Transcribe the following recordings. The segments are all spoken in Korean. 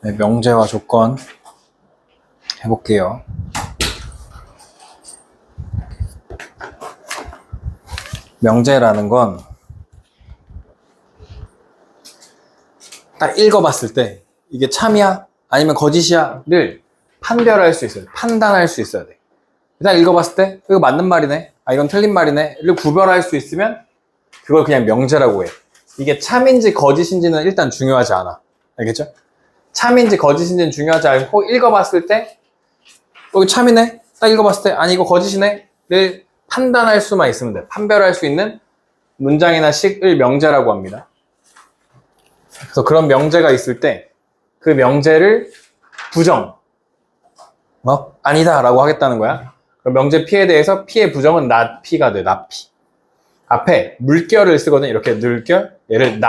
네, 명제와 조건 해볼게요. 명제라는 건 딱 읽어봤을 때 이게 참이야 아니면 거짓이야를 판별할 수 있어요. 판단할 수 있어야 돼. 일단 읽어봤을 때 이거 맞는 말이네, 아 이건 틀린 말이네를 구별할 수 있으면 그걸 그냥 명제라고 해. 이게 참인지 거짓인지는 일단 중요하지 않아. 알겠죠? 참인지 거짓인지는 중요하지 않고 읽어봤을 때 이거 참이네, 딱 읽어봤을 때 아니 이거 거짓이네를 판단할 수만 있으면 돼. 판별할 수 있는 문장이나 식을 명제라고 합니다. 그래서 그런 명제가 있을 때 그 명제를 부정, 아니다 라고 하겠다는 거야. 그럼 명제 P에 대해서 P의 부정은 not P가 돼. not P. 앞에 물결을 쓰거든. 이렇게 물결, 얘를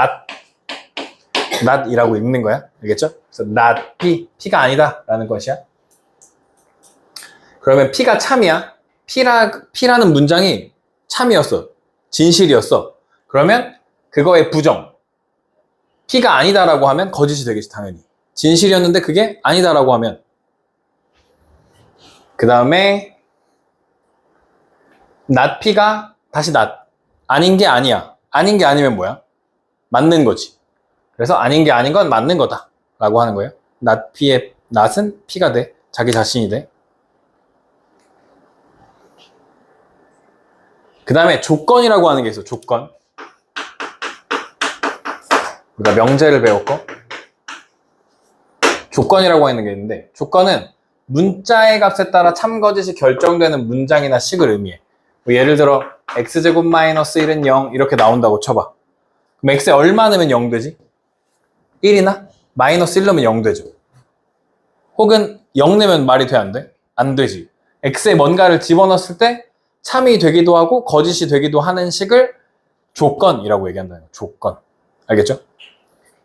not이라고 읽는 거야. 알겠죠? 그래서 not P, P가 아니다 라는 것이야. 그러면 P가 참이야. P라는 문장이 참이었어, 진실이었어. 그러면 그거의 부정, P가 아니다라고 하면 거짓이 되겠지, 당연히. 진실이었는데 그게 아니다라고 하면. 그 다음에 not P가 다시 not, 아닌 게 아니야. 아닌 게 아니면 뭐야? 맞는 거지. 그래서 아닌 게 아닌 건 맞는 거다 라고 하는 거예요. not P의 not은 P가 돼. 자기 자신이 돼. 그 다음에 조건이라고 하는 게 있어. 조건. 우리가 명제를 배웠고 조건이라고 하는 게 있는데, 조건은 문자의 값에 따라 참거짓이 결정되는 문장이나 식을 의미해. 뭐 예를 들어 x제곱 마이너스 1은 0 이렇게 나온다고 쳐봐. 그럼 x에 얼마 넣으면 0 되지? 1이나? 마이너스 1 넣으면 0 되죠. 혹은 0 넣으면 말이 돼, 안 돼? 안 되지. x에 뭔가를 집어넣었을 때 참이 되기도 하고 거짓이 되기도 하는 식을 조건이라고 얘기한다는 거예요. 조건. 알겠죠?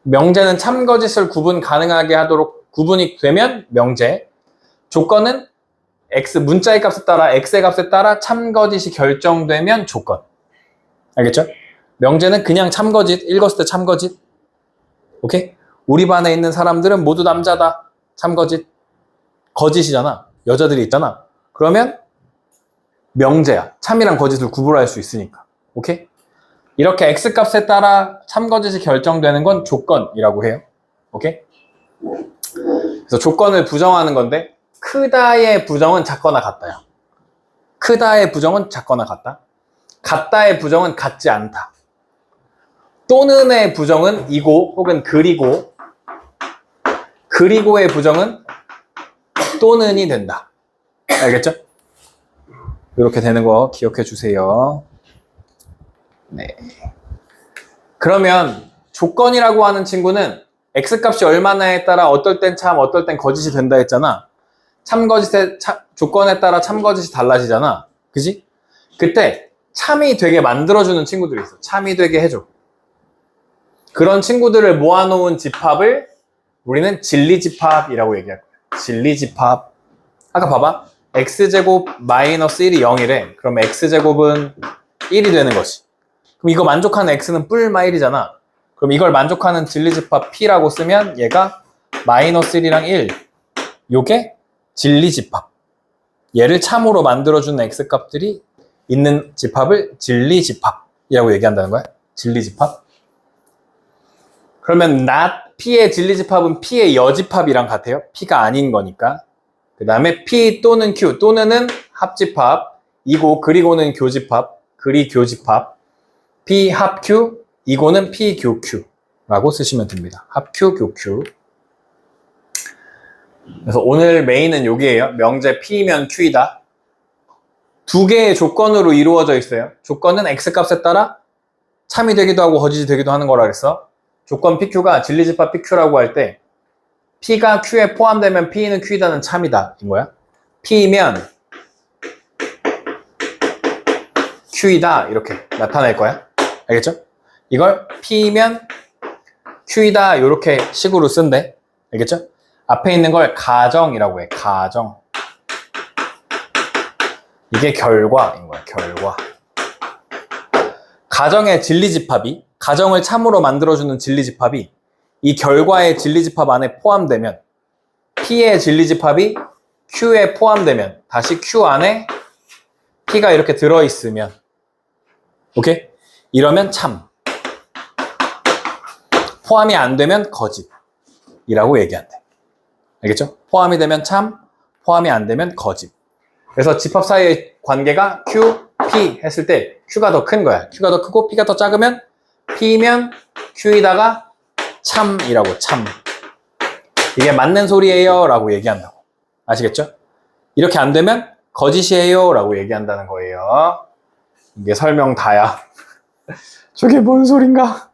명제는 참거짓을 구분 가능하게 하도록 구분이 되면 명제. 조건은 x 문자의 값에 따라 x의 값에 따라 참거짓이 결정되면 조건. 알겠죠? 명제는 그냥 참거짓, 읽었을 때 참거짓. 오케이? 우리 반에 있는 사람들은 모두 남자다. 참거짓. 거짓이잖아. 여자들이 있잖아. 그러면 명제야. 참이랑 거짓을 구분할 수 있으니까. 오케이? 이렇게 x값에 따라 참거짓이 결정되는 건 조건이라고 해요. 오케이? 그래서 조건을 부정하는 건데, 크다의 부정은 작거나 같다야. 크다의 부정은 작거나 같다. 같다의 부정은 같지 않다. 또는의 부정은 이고 혹은 그리고, 그리고의 부정은 또는이 된다. 알겠죠? 이렇게 되는 거 기억해 주세요. 네. 그러면 조건이라고 하는 친구는 x값이 얼마나에 따라 어떨 땐 참, 어떨 땐 거짓이 된다 했잖아. 조건에 따라 참거짓이 달라지잖아. 그지? 그때 참이 되게 만들어주는 친구들이 있어. 참이 되게 해줘. 그런 친구들을 모아놓은 집합을 우리는 진리집합이라고 얘기할 거야. 진리집합. 아까 봐봐. x제곱 마이너스 1이 0이래. 그럼 x제곱은 1이 되는 거지. 그럼 이거 만족하는 x는 뿔마 1이잖아. 그럼 이걸 만족하는 진리집합 P라고 쓰면 얘가 마이너스 1이랑 1. 요게 진리집합. 얘를 참으로 만들어주는 x값들이 있는 집합을 진리집합이라고 얘기한다는 거야. 진리집합. 그러면 not P의 진리집합은 P의 여집합이랑 같아요. P가 아닌 거니까. 그 다음에 P 또는 Q. 또는은 합집합. 이고 그리고는 교집합. 그리 교집합. P 합 Q, 이고는 P 교 Q라고 쓰시면 됩니다. 합 Q, 교 Q. 그래서 오늘 메인은 여기에요. 명제 P면 Q이다. 두 개의 조건으로 이루어져 있어요. 조건은 X값에 따라 참이 되기도 하고 거짓이 되기도 하는 거라 그랬어. 조건 PQ가 진리집합 PQ라고 할 때 P가 Q에 포함되면 P는 Q이다는 참이다 인 거야. P면 Q이다 이렇게 나타낼 거야. 알겠죠? 이걸 P면 Q이다 이렇게 식으로 쓴대. 알겠죠? 앞에 있는 걸 가정이라고 해. 가정. 이게 결과인 거야. 결과. 가정의 진리집합이, 가정을 참으로 만들어주는 진리집합이 이 결과의 진리집합 안에 포함되면, P의 진리집합이 Q에 포함되면, 다시 Q 안에 P가 이렇게 들어있으면, 오케이? 이러면 참. 포함이 안 되면 거짓이라고 얘기한대. 알겠죠? 포함이 되면 참, 포함이 안 되면 거짓. 그래서 집합 사이의 관계가 Q, P 했을 때 Q가 더 큰 거야. Q가 더 크고 P가 더 작으면 P면 Q이다가 참이라고, 참. 이게 맞는 소리예요 라고 얘기한다고. 아시겠죠? 이렇게 안 되면 거짓이에요 라고 얘기한다는 거예요. 이게 설명 다야. 저게 뭔 소린가?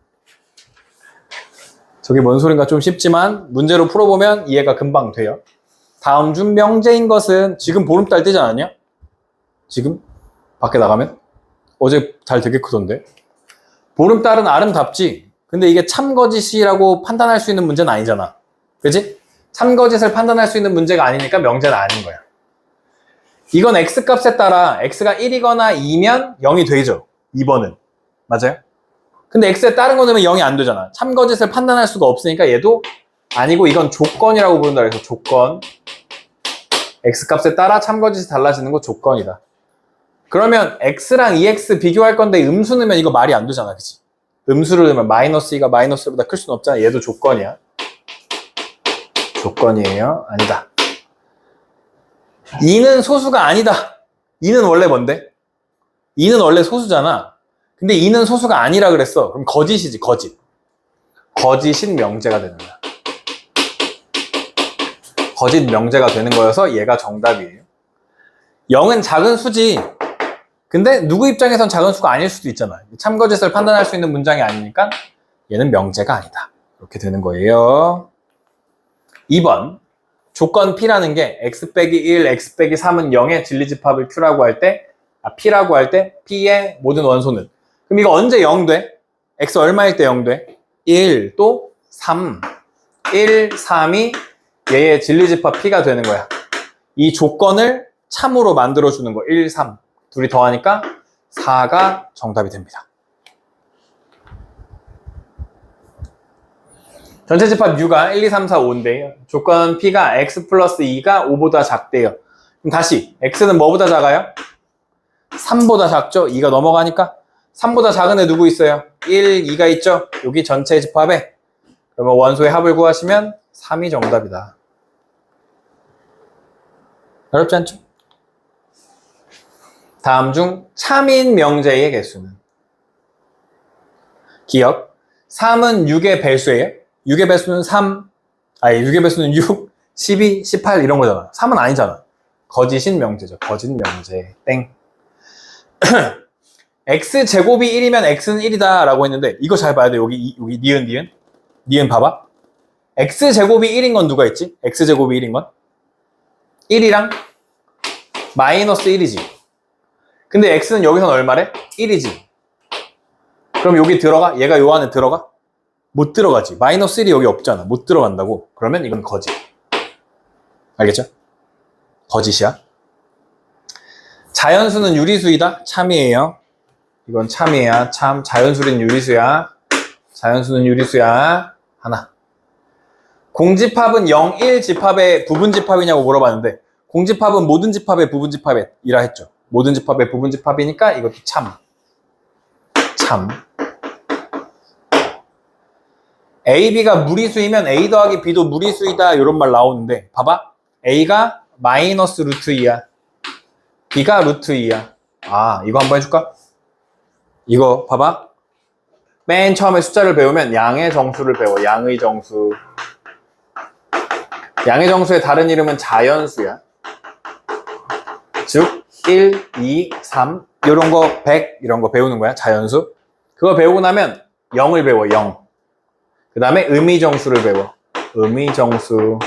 저게 뭔 소린가 좀 쉽지만 문제로 풀어보면 이해가 금방 돼요. 다음 중 명제인 것은, 지금 보름달 뜨지 않았냐? 지금? 밖에 나가면? 어제 달 되게 크던데. 보름달은 아름답지. 근데 이게 참거짓이라고 판단할 수 있는 문제는 아니잖아. 그치? 참거짓을 판단할 수 있는 문제가 아니니까 명제는 아닌 거야. 이건 x값에 따라 x가 1이거나 2면 0이 되죠. 2번은. 맞아요? 근데 x에 다른 거 넣으면 0이 안 되잖아. 참거짓을 판단할 수가 없으니까 얘도 아니고, 이건 조건이라고 부른다. 그래서 조건. x값에 따라 참거짓이 달라지는 거 조건이다. 그러면 x랑 2x 비교할 건데 음수 넣으면 이거 말이 안 되잖아. 그치? 음수를 넣으면 마이너스 2가 마이너스 1보다 클 수는 없잖아. 얘도 조건이야. 조건이에요? 아니다. 2는 소수가 아니다. 2는 원래 뭔데? 2는 원래 소수잖아. 근데 2는 소수가 아니라 그랬어. 그럼 거짓이지, 거짓. 거짓인 명제가 되는 거야. 거짓 명제가 되는 거여서 얘가 정답이에요. 0은 작은 수지. 근데 누구 입장에선 작은 수가 아닐 수도 있잖아. 참거짓을 판단할 수 있는 문장이 아니니까 얘는 명제가 아니다. 이렇게 되는 거예요. 2번. 조건 P라는 게 x 빼기 1, x 빼기 3은 0의 진리집합을 Q라고 할 때, P라고 할 때 P의 모든 원소는. 그럼 이거 언제 0 돼? x 얼마일 때 0 돼? 1, 또 3. 1, 3이 얘의 진리집합 P가 되는 거야. 이 조건을 참으로 만들어주는 거. 1, 3. 둘이 더하니까 4가 정답이 됩니다. 전체 집합 U가 1, 2, 3, 4, 5인데요. 조건 P가 x 플러스 2가 5보다 작대요. 그럼 다시 x는 뭐보다 작아요? 3보다 작죠? 2가 넘어가니까. 3보다 작은 애 누구 있어요? 1, 2가 있죠? 여기 전체 집합에. 그러면 원소의 합을 구하시면 3이 정답이다. 어렵지 않죠? 다음 중 참인 명제의 개수는? 기억. 3은 6의 배수예요. 6의 배수는 3, 6의 배수는 6, 12, 18 이런 거잖아. 3은 아니잖아. 거짓인 명제죠. 거짓 명제. 땡. x제곱이 1이면 x는 1이다 라고 했는데, 이거 잘 봐야 돼. 여기 니은 봐봐. x제곱이 1인 건 누가 있지? x제곱이 1인 건? 1이랑 마이너스 1이지. 근데 x는 여기서는 얼마래? 1이지. 그럼 여기 들어가? 얘가 요 안에 들어가? 못 들어가지. 마이너스 1이 여기 없잖아. 못 들어간다고. 그러면 이건 거짓. 알겠죠? 거짓이야. 자연수는 유리수이다? 참이에요. 이건 참이야. 참. 자연수는 유리수야. 자연수는 유리수야. 하나. 공집합은 0, 1 집합의 부분집합이냐고 물어봤는데, 공집합은 모든 집합의 부분집합이라 했죠. 모든 집합의 부분집합이니까 이것도 참. 참. A, B가 무리수이면 A 더하기 B도 무리수이다 이런 말 나오는데, 봐봐. A가 마이너스 루트 2야. B가 루트 2야. 아, 이거 한번 해줄까? 이거 봐봐. 맨 처음에 숫자를 배우면 양의 정수를 배워. 양의 정수. 양의 정수의 다른 이름은 자연수야. 즉 1, 2, 3 이런 거 100 이런 거 배우는 거야. 자연수. 그거 배우고 나면 0을 배워. 0. 그 다음에 음의정수를 배워. 음의정수.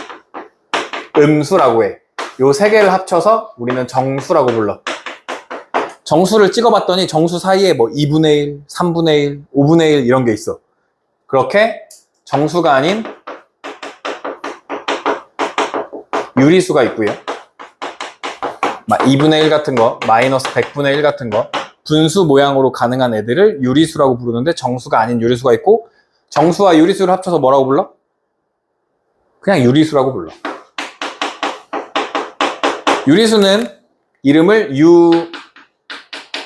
음수라고 해. 요 세 개를 합쳐서 우리는 정수라고 불러. 정수를 찍어봤더니 정수 사이에 뭐 2분의 1, 3분의 1, 5분의 1 이런 게 있어. 그렇게 정수가 아닌 유리수가 있고요. 2분의 1 같은 거, 마이너스 100분의 1 같은 거, 분수 모양으로 가능한 애들을 유리수라고 부르는데, 정수가 아닌 유리수가 있고, 정수와 유리수를 합쳐서 뭐라고 불러? 그냥 유리수라고 불러. 유리수는 이름을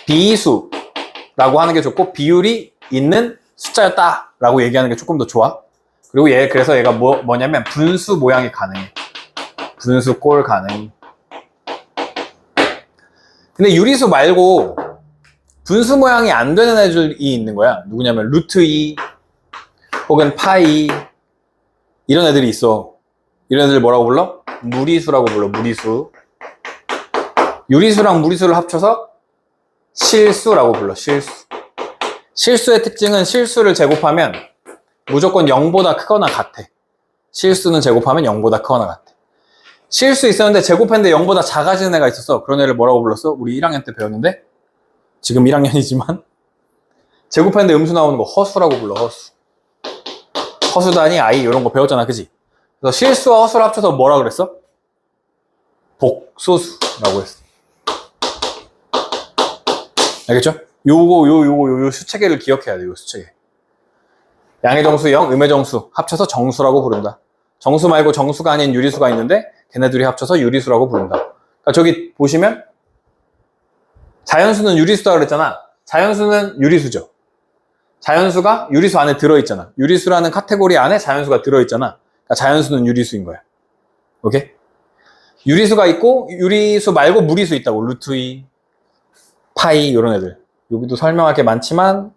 비수라고 하는 게 좋고, 비율이 있는 숫자였다 라고 얘기하는 게 조금 더 좋아. 그리고 그래서 얘가 뭐냐면 분수 모양이 가능해. 분수 꼴 가능. 근데 유리수 말고 분수 모양이 안 되는 애들이 있는 거야. 누구냐면 루트 2 혹은 파이, 이런 애들이 있어. 이런 애들 뭐라고 불러? 무리수라고 불러. 무리수. 유리수랑 무리수를 합쳐서 실수라고 불러. 실수. 실수의 특징은 실수를 제곱하면 무조건 0보다 크거나 같아. 실수는 제곱하면 0보다 크거나 같아. 실수 있었는데 제곱했는데 0보다 작아지는 애가 있었어. 그런 애를 뭐라고 불렀어? 우리 1학년 때 배웠는데, 지금 1학년이지만 제곱했는데 음수 나오는 거 허수라고 불러. 허수. 허수 단위 i 이런 거 배웠잖아, 그지? 그래서 실수와 허수를 합쳐서 뭐라 그랬어? 복소수라고 했어. 알겠죠? 요 수체계를 기억해야 돼. 요 수체계. 양의 정수 0, 음의 정수 합쳐서 정수라고 부른다. 정수 말고 정수가 아닌 유리수가 있는데 걔네들이 합쳐서 유리수라고 부른다. 그러니까 저기 보시면 자연수는 유리수다 그랬잖아. 자연수는 유리수죠. 자연수가 유리수 안에 들어있잖아. 유리수라는 카테고리 안에 자연수가 들어있잖아. 그러니까 자연수는 유리수인 거야. 오케이? 유리수가 있고 유리수 말고 무리수 있다고. 루트 2, 파이 이런 애들. 여기도 설명할 게 많지만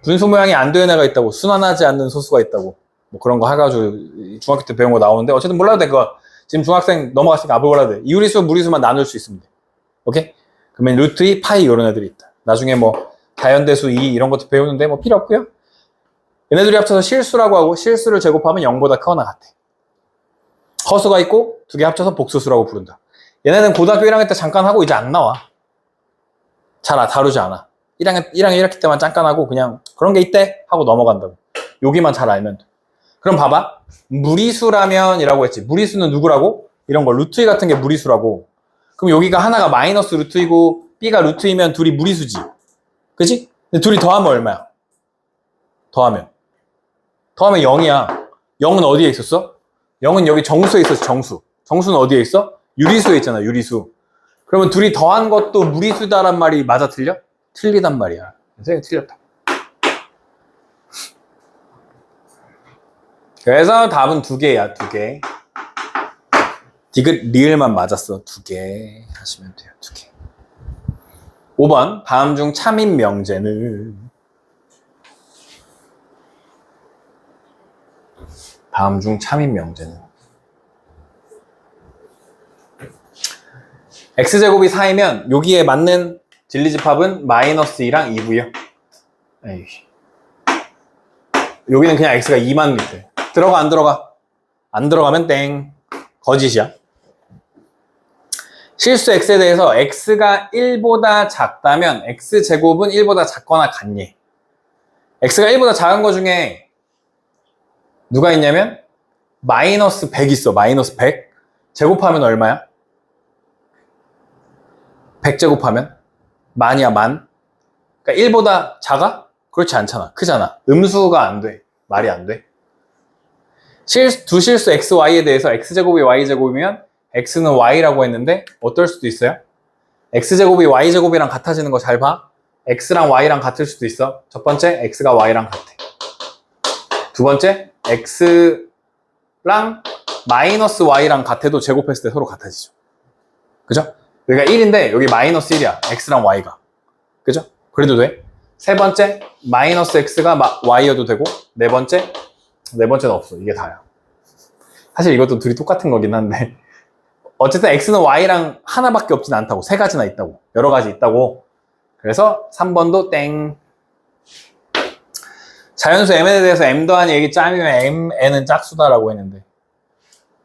분수 모양이 안 되는 애가 있다고. 순환하지 않는 소수가 있다고. 뭐 그런 거 해가지고 중학교 때 배운 거 나오는데 어쨌든 몰라도 돼. 그거 지금 중학생 넘어갔으니까 안 몰라도 돼. 유리수 무리수만 나눌 수 있으면 돼. 오케이? 그러면 루트 2, 파이 이런 애들이 있다. 나중에 뭐 자연대수 2 이런 것도 배우는데 뭐 필요 없고요. 얘네들이 합쳐서 실수라고 하고, 실수를 제곱하면 0보다 크거나 같아. 허수가 있고 두 개 합쳐서 복수수라고 부른다. 얘네는 고등학교 1학년 때 잠깐 하고 이제 안 나와. 잘 다루지 않아. 1학년 1학기 때만 잠깐 하고 그냥 그런 게 있대 하고 넘어간다고. 여기만 잘 알면 돼. 그럼 봐봐. 무리수라면 이라고 했지. 무리수는 누구라고? 이런 거 루트 2 같은 게 무리수라고. 그럼 여기가 하나가 마이너스 루트 2고 B가 루트 2면 둘이 무리수지. 그치? 근데 둘이 더하면 얼마야? 더하면 0이야. 0은 어디에 있었어? 0은 여기 정수에 있었어. 정수는 어디에 있어? 유리수에 있잖아. 유리수. 그러면 둘이 더한 것도 무리수다란 말이 맞아 틀려? 틀리단 말이야. 선생님 틀렸다. 그래서 답은 2개야. 2개. 디귿 리을만 맞았어. 2개 하시면 돼요. 2개. 5번. 다음 중 참인 명제는 x제곱이 4이면 여기에 맞는 진리집합은 마이너스 2랑 2고요. 여기는 그냥 x가 2만 밑에. 들어가 안 들어가? 안 들어가면 땡. 거짓이야. 실수 x에 대해서 x가 1보다 작다면 x제곱은 1보다 작거나 같니? x가 1보다 작은 거 중에 누가 있냐면 마이너스 100 있어. 마이너스 100. 제곱하면 얼마야? 100 제곱하면? 만이야, 만. 그러니까 1보다 작아? 그렇지 않잖아. 크잖아. 음수가 안 돼. 말이 안 돼. 두 실수 x, y에 대해서 x제곱이 y제곱이면 x는 y라고 했는데 어떨 수도 있어요? x제곱이 y제곱이랑 같아지는 거 잘 봐. x랑 y랑 같을 수도 있어. 첫 번째, x가 y랑 같아. 두 번째, x랑 마이너스 y랑 같아도 제곱했을 때 서로 같아지죠. 그죠? 여기가 1인데 여기 마이너스 1이야. x랑 y가. 그죠? 그래도 돼. 세 번째, 마이너스 x가 y여도 되고, 네 번째는 없어. 이게 다야. 사실 이것도 둘이 똑같은 거긴 한데 어쨌든 x는 y랑 하나밖에 없진 않다고. 세 가지나 있다고. 여러 가지 있다고. 그래서 3번도 땡. 자연수 m에 대해서 m 더하니 얘기 짬이면 n은 짝수다라고 했는데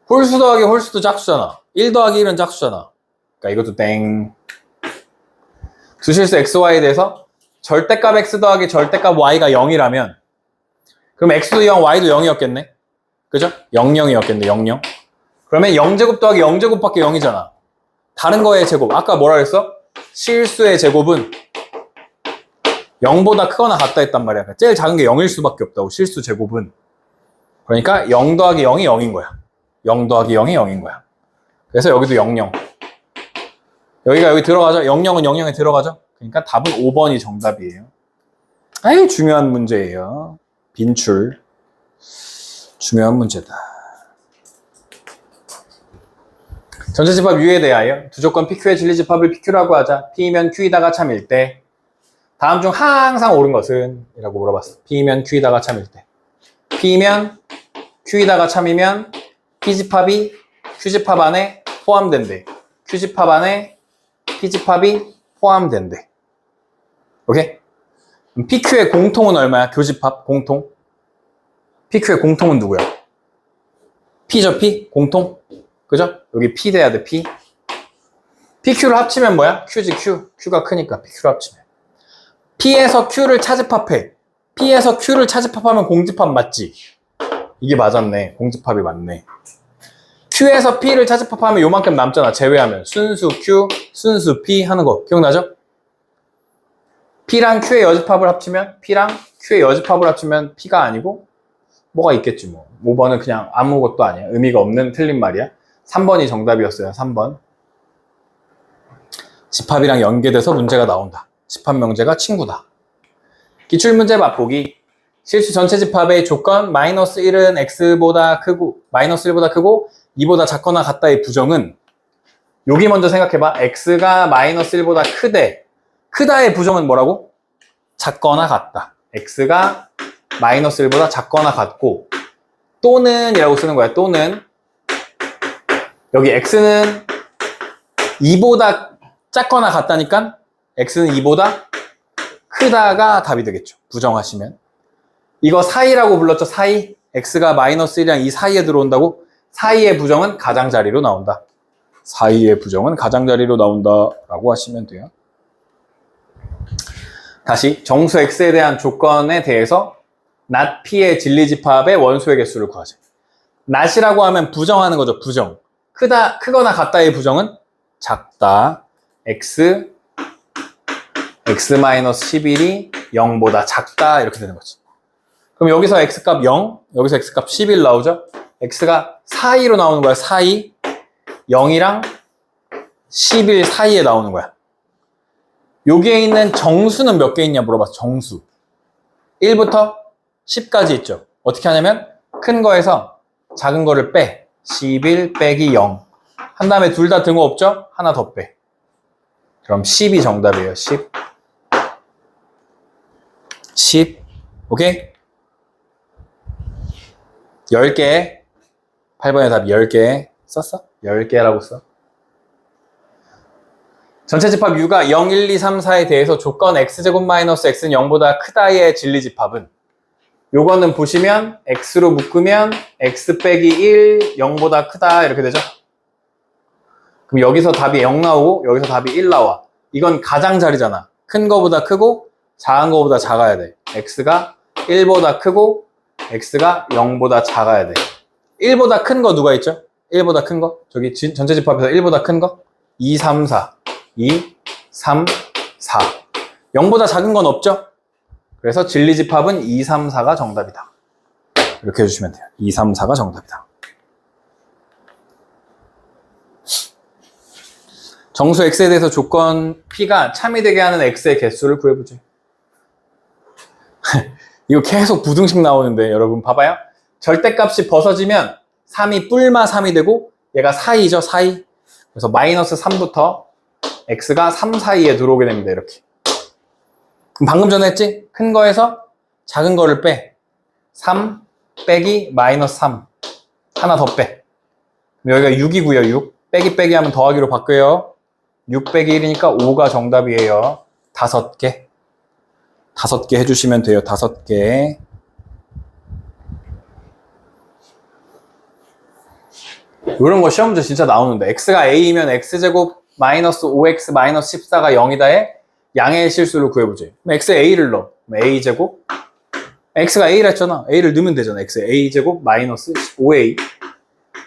홀수 더하기 홀수도 짝수잖아. 1 더하기 1은 짝수잖아. 그러니까 이것도 땡. 두 실수 x, y에 대해서 절대값 x 더하기 절대값 y가 0이라면 그럼 x도 0, y도 0이었겠네. 그죠? 0, 0이었겠네. 0, 0. 그러면 0제곱 더하기 0제곱밖에 0이잖아. 다른 거의 제곱. 아까 뭐라 그랬어? 실수의 제곱은 0보다 크거나 같다 했단 말이야. 그러니까 제일 작은 게 0일 수밖에 없다고, 실수 제곱은. 그러니까 0 더하기 0이 0인 거야. 0 더하기 0이 0인 거야. 그래서 여기도 00. 여기가 여기 들어가죠? 00은 00에 들어가죠? 그러니까 답은 5번이 정답이에요. 아유, 중요한 문제예요. 빈출. 중요한 문제다. 전체집합 U에 대하여 두 조건 PQ의 진리집합을 PQ라고 하자. P면 Q이다가 참일 때 다음 중 항상 옳은 것은? 이라고 물어봤어. P면 Q이다가 참일 때. P면 Q이다가 참이면 P집합이 Q집합 안에 포함된대. Q집합 안에 P집합이 포함된대. 오케이? PQ의 공통은 얼마야? 교집합 공통. PQ의 공통은 누구야? P죠, P? 공통? 그죠? 여기 P 돼야 돼, P. PQ를 합치면 뭐야? Q지, Q. Q가 크니까 PQ를 합치면. P에서 Q를 차집합해. P에서 Q를 차집합하면 공집합 맞지? 이게 맞았네. 공집합이 맞네. Q에서 P를 차집합하면 요만큼 남잖아. 제외하면. 순수 Q, 순수 P 하는 거. 기억나죠? P랑 Q의 여집합을 합치면, P랑 Q의 여집합을 합치면 P가 아니고 뭐가 있겠지 뭐. 5번은 그냥 아무것도 아니야. 의미가 없는 틀린 말이야. 3번이 정답이었어요. 3번. 집합이랑 연계돼서 문제가 나온다. 집합 명제가 친구다. 기출문제 맛보기. 실수 전체 집합의 조건 -1은 x보다 크고 -1보다 크고 2보다 작거나 같다의 부정은, 여기 먼저 생각해봐. x가 -1보다 크다의 부정은 뭐라고? 작거나 같다. x가 -1보다 작거나 같고, 또는 이라고 쓰는 거야. 또는 여기 x는 2보다 작거나 같다니까 x는 2보다 크다가 답이 되겠죠. 부정하시면. 이거 사이라고 불렀죠. 사이. x가 -1이랑 이 사이에 들어온다고? 사이의 부정은 가장자리로 나온다. 사이의 부정은 가장자리로 나온다 라고 하시면 돼요. 다시 정수 x에 대한 조건에 대해서 not p의 진리집합의 원소의 개수를 구하자. not이라고 하면 부정하는 거죠. 부정. 크거나 같다의 부정은 작다. x-11이 0보다 작다 이렇게 되는 거지. 그럼 여기서 x값 0, 여기서 x값 11 나오죠? x가 사이로 나오는 거야. 사이. 0이랑 11 사이에 나오는 거야. 여기에 있는 정수는 몇 개 있냐 물어봤어. 정수. 1부터 10까지 있죠. 어떻게 하냐면 큰 거에서 작은 거를 빼. 11 빼기 0. 한 다음에 둘 다 등호 없죠? 하나 더 빼. 그럼 10이 정답이에요. 10. 10. 오케이? 10개. 8번의 답 10개. 썼어? 10개라고 써. 전체 집합 U가 0, 1, 2, 3, 4에 대해서 조건 x제곱 마이너스 x는 0보다 크다의 진리집합은, 요거는 보시면 x로 묶으면 x 빼기 1, 0보다 크다 이렇게 되죠? 그럼 여기서 답이 0 나오고 여기서 답이 1 나와. 이건 가장자리잖아. 큰 거보다 크고 작은 거보다 작아야 돼. x가 1보다 크고 x가 0보다 작아야 돼. 1보다 큰 거 누가 있죠? 1보다 큰 거? 저기 전체 집합에서 1보다 큰 거? 2, 3, 4. 2, 3, 4. 0보다 작은 건 없죠? 그래서 진리집합은 2, 3, 4가 정답이다. 이렇게 해주시면 돼요. 2, 3, 4가 정답이다. 정수 x에 대해서 조건 p가 참이 되게 하는 x의 개수를 구해보죠. 이거 계속 부등식 나오는데 여러분 봐봐요. 절대값이 벗어지면 3이 뿔마 3이 되고 얘가 사이죠. 사이. 그래서 마이너스 3부터 x가 3 사이에 들어오게 됩니다. 이렇게. 그럼 방금 전에 했지? 큰 거에서 작은 거를 빼. 3 빼기 마이너스 3. 하나 더 빼. 여기가 6이고요. 6. 빼기 하면 더하기로 바뀌어요. 6 빼기 1이니까 5가 정답이에요. 5개. 5개 해주시면 돼요. 5개. 이런 거 시험 문제 진짜 나오는데, x가 a이면 x제곱 마이너스 5x 마이너스 14가 0이다에 양의 실수를 구해보지. 그럼 x에 a를 넣어. a제곱. x가 a를 했잖아. a를 넣으면 되잖아. x에 a제곱 마이너스 5a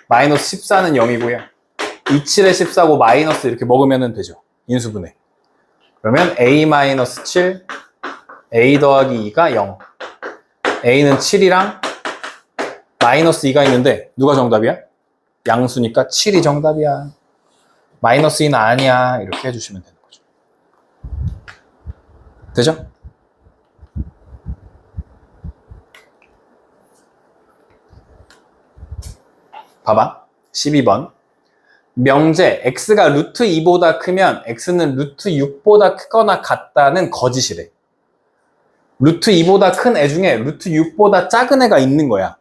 마이너스 14는 0이고요. 27에 14고 마이너스 이렇게 먹으면 되죠. 인수분해. 그러면 a 마이너스 7 a 더하기 2가 0. a는 7이랑 마이너스 2가 있는데 누가 정답이야? 양수니까 7이 정답이야. 마이너스 2는 아니야. 이렇게 해주시면 되는 거죠. 되죠? 봐봐. 12번. 명제 x가 루트 2보다 크면 x는 루트 6보다 크거나 같다는 거짓이래. 루트 2보다 큰 애 중에 루트 6보다 작은 애가 있는 거야.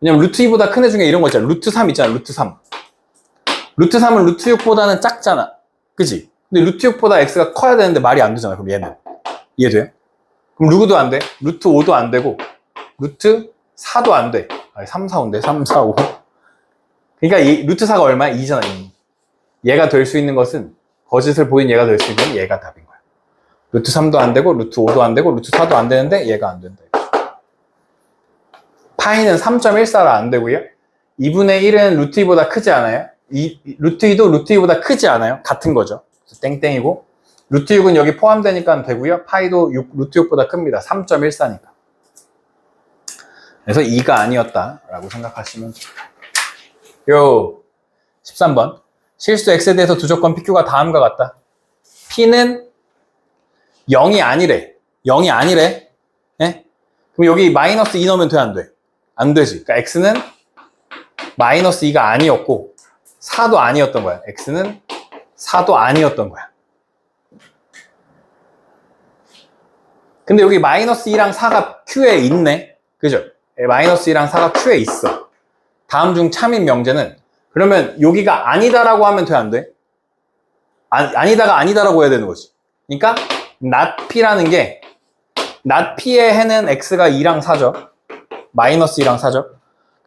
왜냐면 루트 2보다 큰 애 중에 이런 거 있잖아. 루트 3 있잖아. 루트 3. 루트 3은 루트 6보다는 작잖아. 그치? 근데 루트 6보다 x가 커야 되는데 말이 안 되잖아. 그럼 얘는. 이해돼요? 그럼 루트도 안 돼. 루트 5도 안 되고 루트 4도 안 돼. 아니 3, 4, 5인데 3, 4, 5. 그러니까 이 루트 4가 얼마야? 2잖아. 2. 얘가 될 수 있는 것은 거짓을 보인 얘가 될 수 있는 얘가 답인 거야. 루트 3도 안 되고 루트 5도 안 되고 루트 4도 안 되는데 얘가 안 된다. 파이는 3.14라 안 되고요. 2분의 1은 루트 2보다 크지 않아요? 루트 2도 루트 2보다 크지 않아요? 같은 거죠. 그래서 땡땡이고 루트 6은 여기 포함되니까 되고요. 파이도 루트 6보다 큽니다. 3.14니까. 그래서 2가 아니었다라고 생각하시면 됩니다. 요 13번 실수 x에 대해서 두 조건 pq가 다음과 같다. p는 0이 아니래. 0이 아니래. 예? 그럼 여기 마이너스 2 넣으면 돼, 안 돼? 안 되지. 그러니까 x는 마이너스 2가 아니었고 4도 아니었던 거야. x는 4도 아니었던 거야. 근데 여기 마이너스 2랑 4가 q에 있네. 그죠? 마이너스 2랑 4가 q에 있어. 다음 중 참인 명제는 그러면 여기가 아니다라고 하면 돼, 안 돼? 아니다가 아니다라고 해야 되는 거지. 그러니까 not p라는 게 not p의 해는 x가 2랑 4죠. 마이너스 2랑 4죠.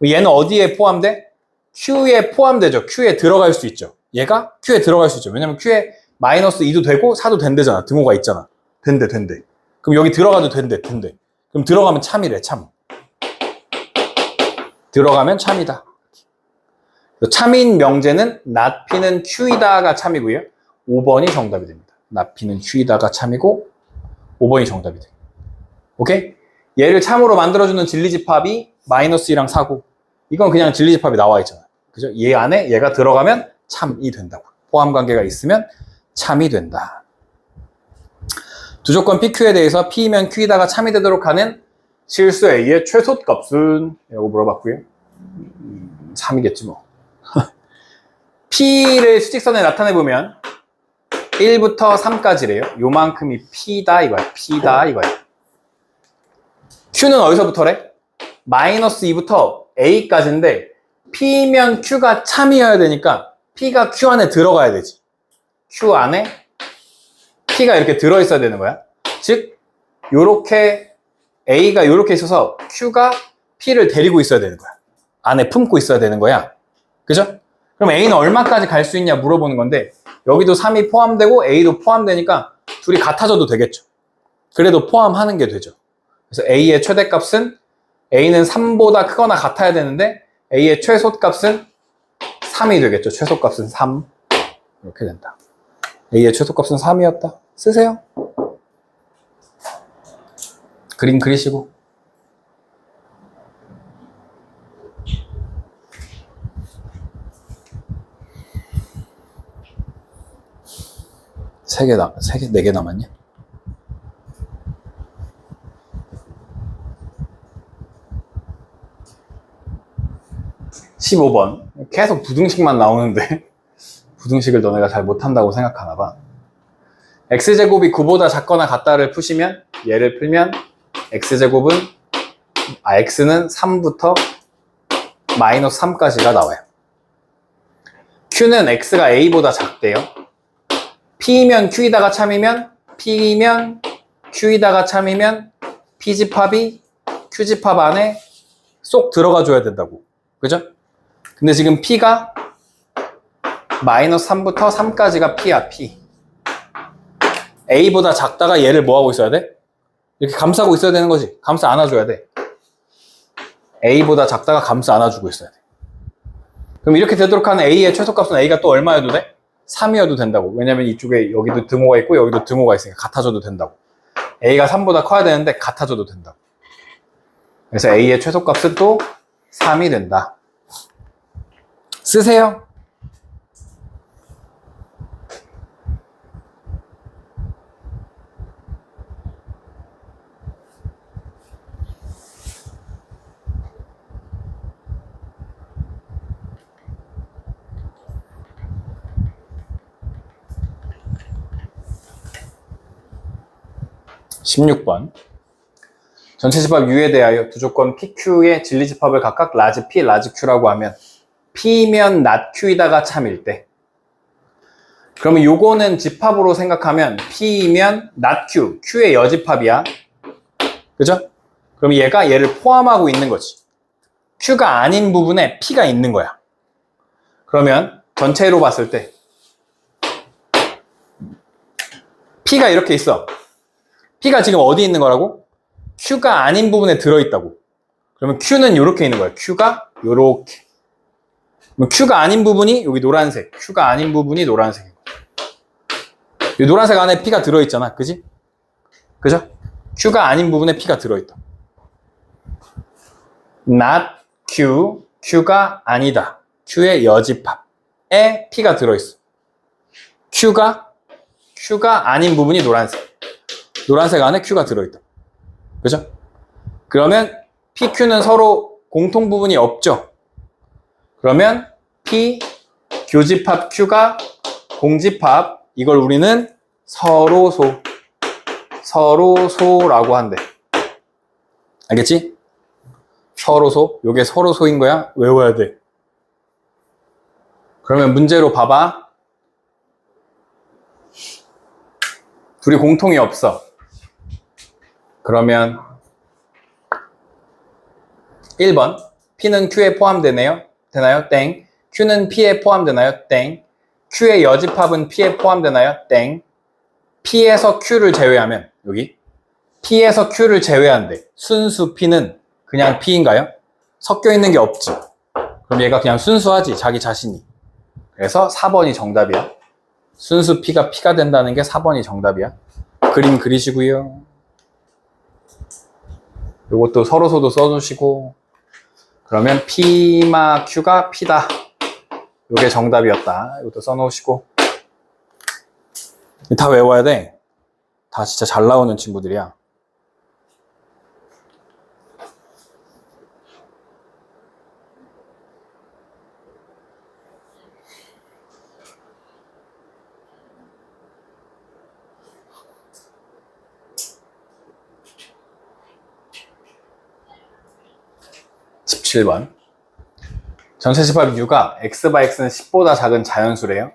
얘는 어디에 포함돼? q에 포함되죠. q에 들어갈 수 있죠. 얘가 q에 들어갈 수 있죠. 왜냐면 q에 마이너스 2도 되고 4도 된대잖아. 등호가 있잖아. 된대. 그럼 여기 들어가도 된대. 그럼 들어가면 참이래, 참. 들어가면 참이다. 참인 명제는 not p는 q이다가 참이고요. 5번이 정답이 됩니다. not p는 q이다가 참이고 5번이 정답이 돼요. 오케이? 얘를 참으로 만들어주는 진리집합이 마이너스 2랑 4고 이건 그냥 진리집합이 나와 있잖아. 그죠? 얘 안에 얘가 들어가면 참이 된다고. 포함관계가 있으면 참이 된다. 두 조건 PQ에 대해서 P이면 Q이다가 참이 되도록 하는 실수 A의 최소값은? 라고 물어봤고요. 3이겠지 뭐. P를 수직선에 나타내보면 1부터 3까지래요. 요만큼이 P다 이거야. P다 이거야. Q는 어디서부터래? 마이너스 2부터 A까지인데 P면 Q가 참이어야 되니까 P가 Q 안에 들어가야 되지. Q 안에 P가 이렇게 들어있어야 되는 거야. 즉 요렇게 A가 요렇게 있어서 Q가 P를 데리고 있어야 되는 거야. 안에 품고 있어야 되는 거야. 그죠? 그럼 A는 얼마까지 갈 수 있냐 물어보는 건데 여기도 3이 포함되고 A도 포함되니까 둘이 같아져도 되겠죠. 그래도 포함하는 게 되죠. 그래서 A의 최대값은 A는 3보다 크거나 같아야 되는데 A의 최소값은 3이 되겠죠. 최소값은 3. 이렇게 된다. A의 최소값은 3이었다. 쓰세요. 그림 그리시고. 네 개 남았냐? (15번) 계속 부등식만 나오는데 부등식을 너네가 잘 못한다고 생각하나 봐. x제곱이 9보다 작거나 같다를 푸시면 얘를 풀면 x제곱은 x는 3부터 마이너스 3까지가 나와요. q는 x가 a보다 작대요. p면 q이다가 참이면 p면 q이다가 참이면 p집합이 q집합 안에 쏙 들어가 줘야 된다고. 그죠? 근데 지금 p가 마이너스 3부터 3까지가 p야. p a보다 작다가 얘를 뭐하고 있어야 돼? 이렇게 감싸고 있어야 되는 거지. 감싸 안아줘야 돼. a보다 작다가 감싸 안아주고 있어야 돼. 그럼 이렇게 되도록 하는 a의 최소값은 a가 또 얼마여도 돼? 3이어도 된다고. 왜냐면 이쪽에 여기도 등호가 있고 여기도 등호가 있으니까 같아져도 된다고. A가 3보다 커야 되는데 같아져도 된다. 그래서 A의 최소값은 또 3이 된다. 쓰세요. (16번) 전체 집합 U에 대하여 두 조건 PQ의 진리 집합을 각각 라지 P, 라지 Q라고 하면 P면 not Q이다가 참일 때, 그러면 요거는 집합으로 생각하면 P면 not Q, Q의 여집합이야. 그죠? 그럼 얘가 얘를 포함하고 있는 거지. Q가 아닌 부분에 P가 있는 거야. 그러면 전체로 봤을 때 P가 이렇게 있어. P가 지금 어디 있는 거라고? Q가 아닌 부분에 들어있다고. 그러면 Q는 이렇게 있는 거야. Q가 요렇게. 그럼 Q가 아닌 부분이 여기 노란색. Q가 아닌 부분이 노란색인 거야. 이 노란색 안에 P가 들어있잖아. 그지? 그죠? Q가 아닌 부분에 P가 들어있다. not Q, Q가 아니다. Q의 여집합에 P가 들어있어. Q가 아닌 부분이 노란색. 노란색 안에 Q가 들어있다. 그죠? 그러면 PQ는 서로 공통 부분이 없죠? 그러면 P 교집합 Q가 공집합, 이걸 우리는 서로소라고 한대. 알겠지? 서로소. 요게 서로소인 거야? 외워야 돼. 그러면 문제로 봐봐. 둘이 공통이 없어. 그러면 1번 P는 Q에 포함되나요? 땡. Q는 P에 포함되나요? 땡. Q의 여집합은 P에 포함되나요? 땡. P에서 Q를 제외하면, 여기 P에서 Q를 제외한대. 순수 P는 그냥 P인가요? 섞여 있는 게 없지. 그럼 얘가 그냥 순수하지, 자기 자신이. 그래서 4번이 정답이야. 순수 P가 P가 된다는 게 4번이 정답이야. 그림 그리시고요. 요것도 서로소도 써주시고. 그러면 P마 Q가 P다. 요게 정답이었다. 이것도 써놓으시고. 다 외워야 돼. 다 진짜 잘 나오는 친구들이야. (17번) 전체 집합 U가 X바 X는 10보다 작은 자연수래요.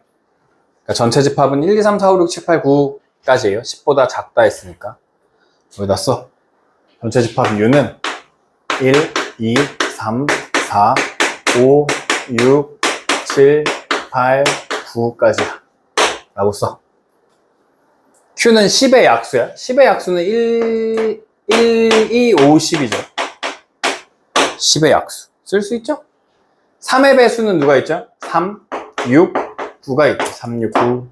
그러니까 전체 집합은 1, 2, 3, 4, 5, 6, 7, 8, 9까지예요. 10보다 작다 했으니까 여기다 써. 전체 집합 U는 1, 2, 3, 4, 5, 6, 7, 8, 9까지야 라고 써. Q는 10의 약수야. 10의 약수는 1, 2, 5, 10이죠. 10의 약수 쓸 수 있죠? 3의 배수는 누가 있죠? 3, 6, 9가 있죠. 3, 6, 9.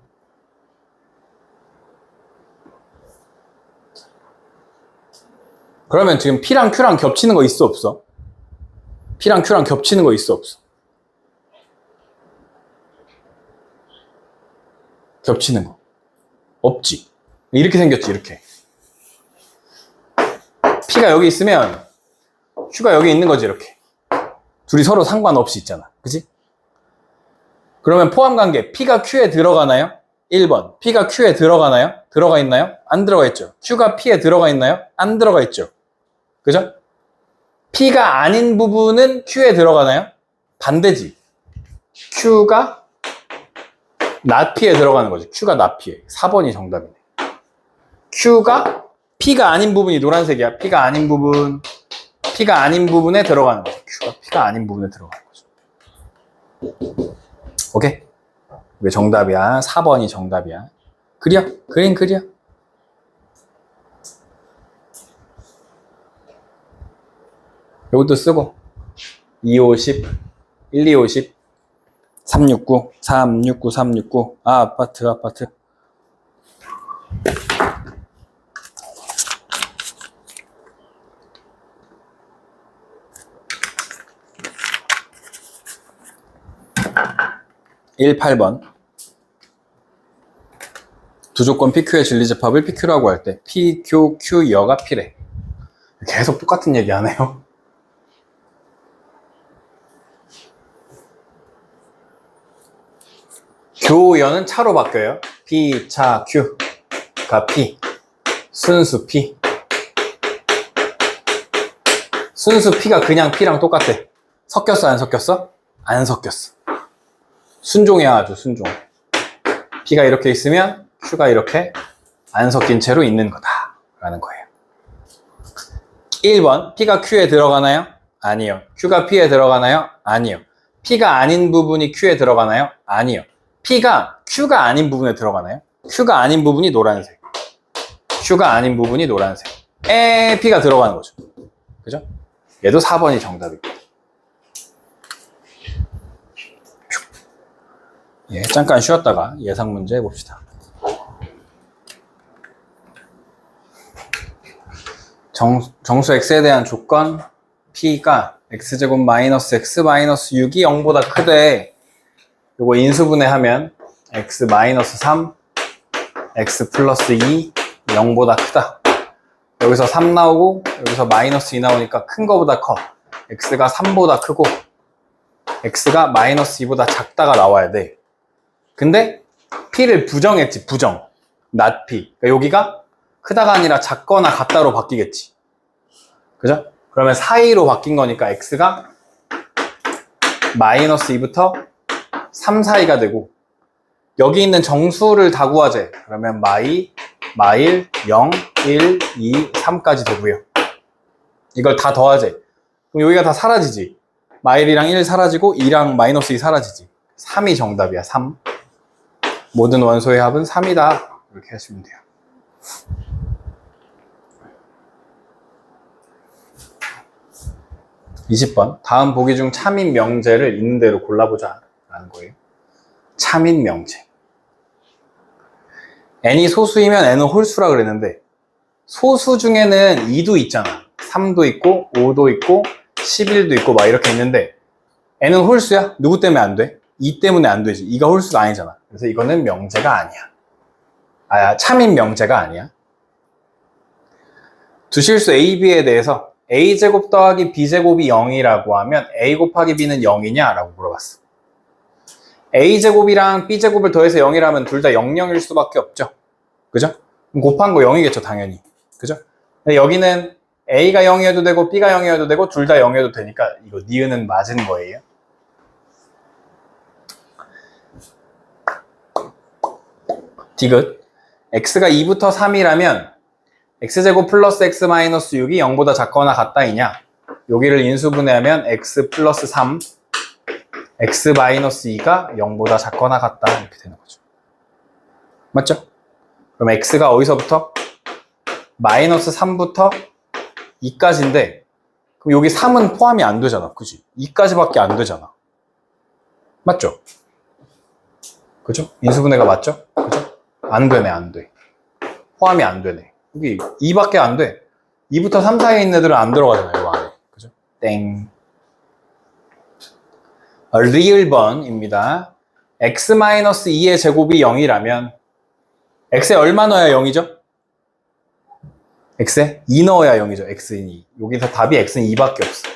그러면 지금 P랑 Q랑 겹치는 거 있어 없어? P랑 Q랑 겹치는 거 있어 없어? 겹치는 거 없지. 이렇게 생겼지. 이렇게 P가 여기 있으면 Q가 여기 있는 거지. 이렇게 둘이 서로 상관없이 있잖아. 그치? 그러면 포함관계 P가 Q에 들어가나요? 1번 P가 Q에 들어가나요? 들어가 있나요? 안 들어가 있죠. Q가 P에 들어가 있나요? 안 들어가 있죠. 그죠? P가 아닌 부분은 Q에 들어가나요? 반대지. Q가 not P에 들어가는 거지. Q가 not P에. 4번이 정답이네. Q가 P가 아닌 부분이 노란색이야. P가 아닌 부분에 들어가는 거죠. Q가 P가 아닌 부분에 들어가는 거죠. 오케이? 왜 정답이야? 4번이 정답이야. 그려. 그림 그려. 이것도 쓰고 2, 5, 10, 1, 2, 5, 10, 369, 369, 369. 아파트. 8번. 두 조건 PQ의 진리집합을 PQ라고 할 때 PQ, Q여가 P래. 계속 똑같은 얘기 하네요. 교여는 차로 바뀌어요. P, 차, Q가 P. 순수 P. 순수 P가 그냥 P랑 똑같아. 섞였어, 안 섞였어? 안 섞였어. 순종이야, 아주 순종. P가 이렇게 있으면 Q가 이렇게 안 섞인 채로 있는 거다 라는 거예요. 1번, P가 Q에 들어가나요? 아니요. Q가 P에 들어가나요? 아니요. P가 아닌 부분이 Q에 들어가나요? 아니요. P가 Q가 아닌 부분에 들어가나요? Q가 아닌 부분이 노란색. Q가 아닌 부분이 노란색. P가 들어가는 거죠. 그죠? 얘도 4번이 정답입니다. 예, 잠깐 쉬었다가 예상 문제 해봅시다. 정수 x에 대한 조건 p가 x제곱 마이너스 x 마이너스 6이 0보다 크대. 요거 인수분해하면 x 마이너스 3, x 플러스 2, 0보다 크다. 여기서 3 나오고 여기서 마이너스 2 나오니까 큰 거보다 커. x가 3보다 크고 x가 마이너스 2보다 작다가 나와야 돼. 근데 p를 부정했지, 부정. not p. 그러니까 여기가 크다가 아니라 작거나 같다로 바뀌겠지. 그죠? 그러면 사이로 바뀐 거니까 x가 마이너스 2부터 3 사이가 되고 여기 있는 정수를 다 구하재. 그러면 마일, 0, 1, 2, 3까지 되고요. 이걸 다 더하재. 그럼 여기가 다 사라지지. 마일이랑 1 사라지고 2랑 마이너스 2 사라지지. 3이 정답이야, 3. 모든 원소의 합은 3이다. 이렇게 하시면 돼요. (20번) 다음 보기 중 참인 명제를 있는 대로 골라보자 라는 거예요. 참인 명제. n이 소수이면 n은 홀수라 그랬는데 소수 중에는 2도 있잖아. 3도 있고 5도 있고 11도 있고 막 이렇게 있는데 n은 홀수야? 누구 때문에 안 돼? 2 때문에 안 되지. 2가 홀수가 아니잖아. 그래서 이거는 명제가 아니야. 참인 명제가 아니야. 두 실수 A, B에 대해서 A제곱 더하기 B제곱이 0이라고 하면 A 곱하기 B는 0이냐? 라고 물어봤어. A제곱이랑 B제곱을 더해서 0이라면 둘 다 0, 0일 수밖에 없죠. 그죠? 그럼 곱한 거 0이겠죠, 당연히. 그죠? 근데 여기는 A가 0이어도 되고 B가 0이어도 되고 둘 다 0이어도 되니까 이거 니은은 맞은 거예요. 디귿. x가 2부터 3이라면 x제곱 플러스 x 마이너스 6이 0보다 작거나 같다이냐? 여기를 인수분해하면 x 플러스 3, x 마이너스 2가 0보다 작거나 같다 이렇게 되는 거죠. 맞죠? 그럼 x가 어디서부터? 마이너스 3부터 2까지인데 그럼 여기 3은 포함이 안 되잖아. 그지? 2까지밖에 안 되잖아. 맞죠? 그죠? 인수분해가 맞죠? 그죠? 안 되네, 안 돼. 포함이 안 되네. 여기 2밖에 안 돼. 2부터 3 사이에 있는 애들은 안 들어가잖아요, 이 안에. 그죠? 땡. 리을번입니다. x-2의 제곱이 0이라면 x에 얼마 넣어야 0이죠? x에 2 넣어야 0이죠. x는 2. 여기서 답이 x는 2밖에 없어.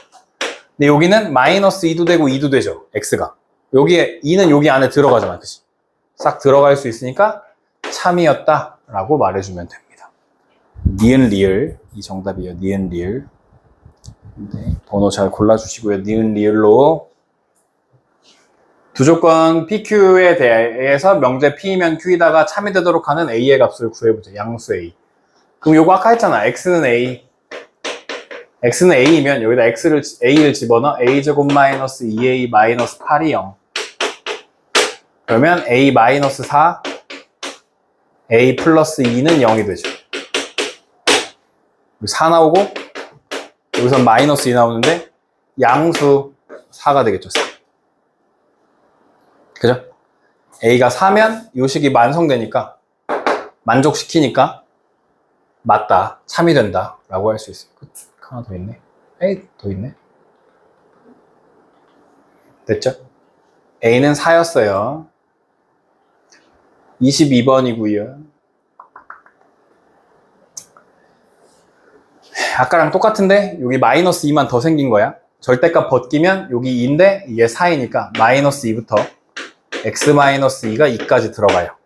근데 여기는 마이너스 2도 되고 2도 되죠. x가. 여기에 2는 여기 안에 들어가잖아. 그치? 싹 들어갈 수 있으니까 참이었다 라고 말해주면 됩니다. 니은 리을 이 정답이에요. 니은 리을. 네, 번호 잘 골라주시고요. 니은 리을로 두 조건 PQ에 대해서 명제 P이면 Q이다가 참이 되도록 하는 A의 값을 구해보자. 양수 A. 그럼 요거 아까 했잖아. X는 A. X는 A이면 여기다 A를 집어넣어. A제곱 마이너스 2A 마이너스 8이 0. 그러면 A 마이너스 4, A 플러스 2는 0이 되죠. 4 나오고 여기서 마이너스 2 나오는데 양수 4가 되겠죠. 4. 그죠? A가 4면 이 식이 완성되니까 만족시키니까 맞다, 참이 된다 라고 할 수 있어요. 하나 더 있네. 에이, 더 있네. 됐죠? A는 4였어요. 22번이고요. 아까랑 똑같은데 여기 마이너스 2만 더 생긴 거야. 절대값 벗기면 여기 2인데 이게 4이니까 마이너스 2부터 x-2가 2까지 들어가요.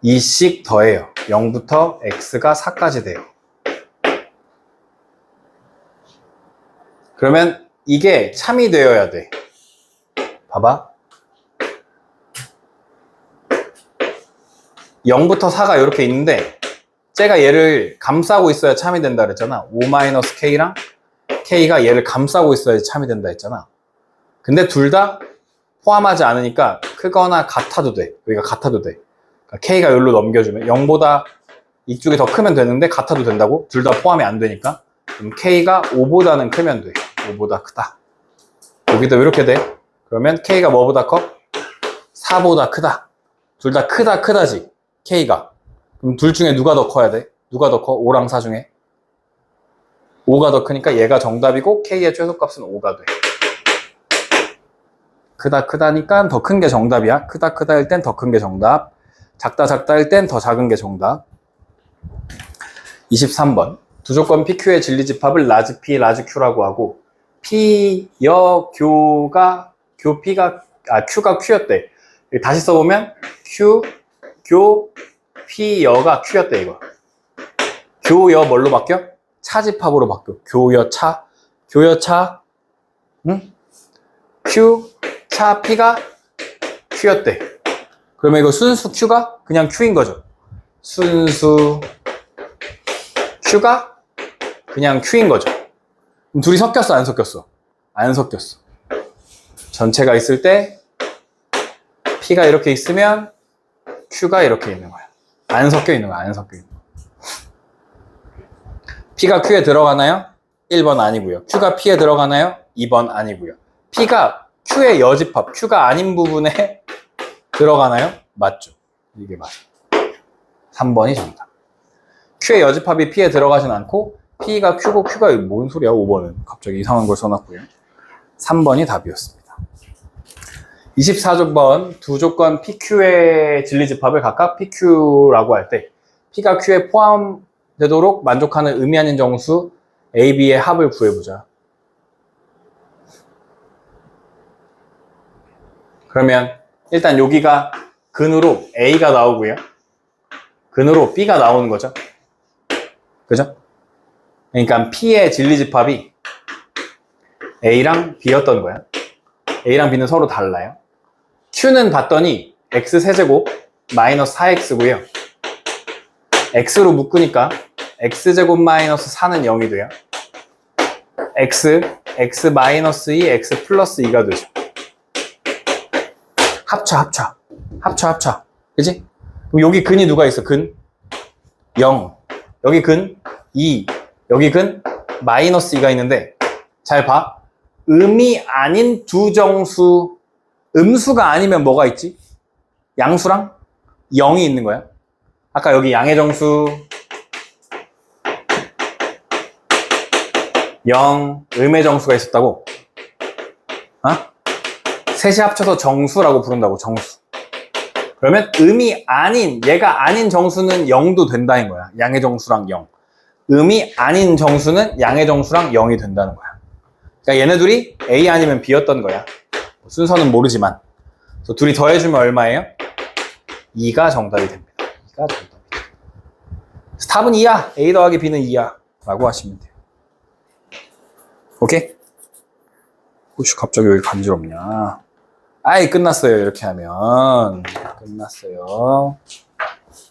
2씩 더해요. 0부터 x가 4까지 돼요. 그러면 이게 참이 되어야 돼. 봐봐. 0부터 4가 이렇게 있는데 쟤가 얘를 감싸고 있어야 참이 된다 그랬잖아. 5-k랑 k가 얘를 감싸고 있어야지 참이 된다 했잖아. 근데 둘 다 포함하지 않으니까 크거나 같아도 돼. 여기가 같아도 돼. 그러니까 k가 여기로 넘겨주면 0보다 이쪽이 더 크면 되는데 같아도 된다고? 둘 다 포함이 안 되니까. 그럼 k가 5보다는 크면 돼. 5보다 크다. 여기도 이렇게 돼. 그러면 k가 뭐보다 커? 4보다 크다. 둘 다 크다지. k가. 그럼 둘 중에 누가 더 커야 돼? 누가 더 커? 5랑 4 중에? 5가 더 크니까 얘가 정답이고 k의 최소값은 5가 돼. 크다니까 더 큰 게 정답이야. 크다일 땐 더 큰 게 정답. 작다일 땐 더 작은 게 정답. 23번. 두 조건 PQ의 진리집합을 라지 P, 라지 Q라고 하고 P, 여, Q가 Q였대. 다시 써보면 Q, 교, P, 여가 Q였대 이거. 교, 여 뭘로 바뀌어? 차집합으로 바뀌어. 교여 차, 응? Q, 차, P가 Q였대. 그러면 이거 순수 Q가 그냥 Q인 거죠. 순수 Q가 그냥 Q인 거죠. 그럼 둘이 섞였어, 안 섞였어? 안 섞였어. 전체가 있을 때 P가 이렇게 있으면 Q가 이렇게 있는 거야. 안 섞여 있는 거야, 안 섞여 있는 거야. P가 Q에 들어가나요? 1번 아니고요. Q가 P에 들어가나요? 2번 아니고요. P가 Q의 여집합, Q가 아닌 부분에 들어가나요? 맞죠. 이게 맞아. 3번이 정답. Q의 여집합이 P에 들어가진 않고 P가 Q고 Q가 뭔 소리야 5번은. 갑자기 이상한 걸 써놨고요. 3번이 답이었습니다. 24번 두 조건 PQ의 진리집합을 각각 PQ라고 할 때 P가 Q에 포함되도록 만족하는 의미 아닌 정수 A, B의 합을 구해보자. 그러면 일단 여기가 근으로 A가 나오고요. 근으로 B가 나오는 거죠. 그죠? 그러니까 P의 진리집합이 A랑 B였던 거야. A랑 B는 서로 달라요. Q는 봤더니 X세제곱 마이너스 4X고요. X로 묶으니까 X제곱 마이너스 4는 0이 돼요. X 마이너스 2, X 플러스 2가 되죠. 합쳐. 그지? 그럼 여기 근이 누가 있어? 근 0. 여기 근 2. 여기 근 마이너스 2가 있는데 잘 봐. 음이 아닌 두 정수, 음수가 아니면 뭐가 있지? 양수랑 0이 있는 거야. 아까 여기 양의 정수 0, 음의 정수가 있었다고. 셋이 합쳐서 정수라고 부른다고, 정수. 그러면 음이 아닌, 얘가 아닌 정수는 0도 된다는 거야. 양의 정수랑 0. 음이 아닌 정수는 양의 정수랑 0이 된다는 거야. 그러니까 얘네 둘이 A 아니면 B였던 거야. 순서는 모르지만. 그래서 둘이 더해주면 얼마예요? 2가 정답이 됩니다. 2가 정답이죠. 답은 2야. A 더하기 B는 2야. 라고 하시면 돼요. 오케이? 혹시 갑자기 왜 간지럽냐? 아이, 끝났어요. 이렇게 하면. 끝났어요.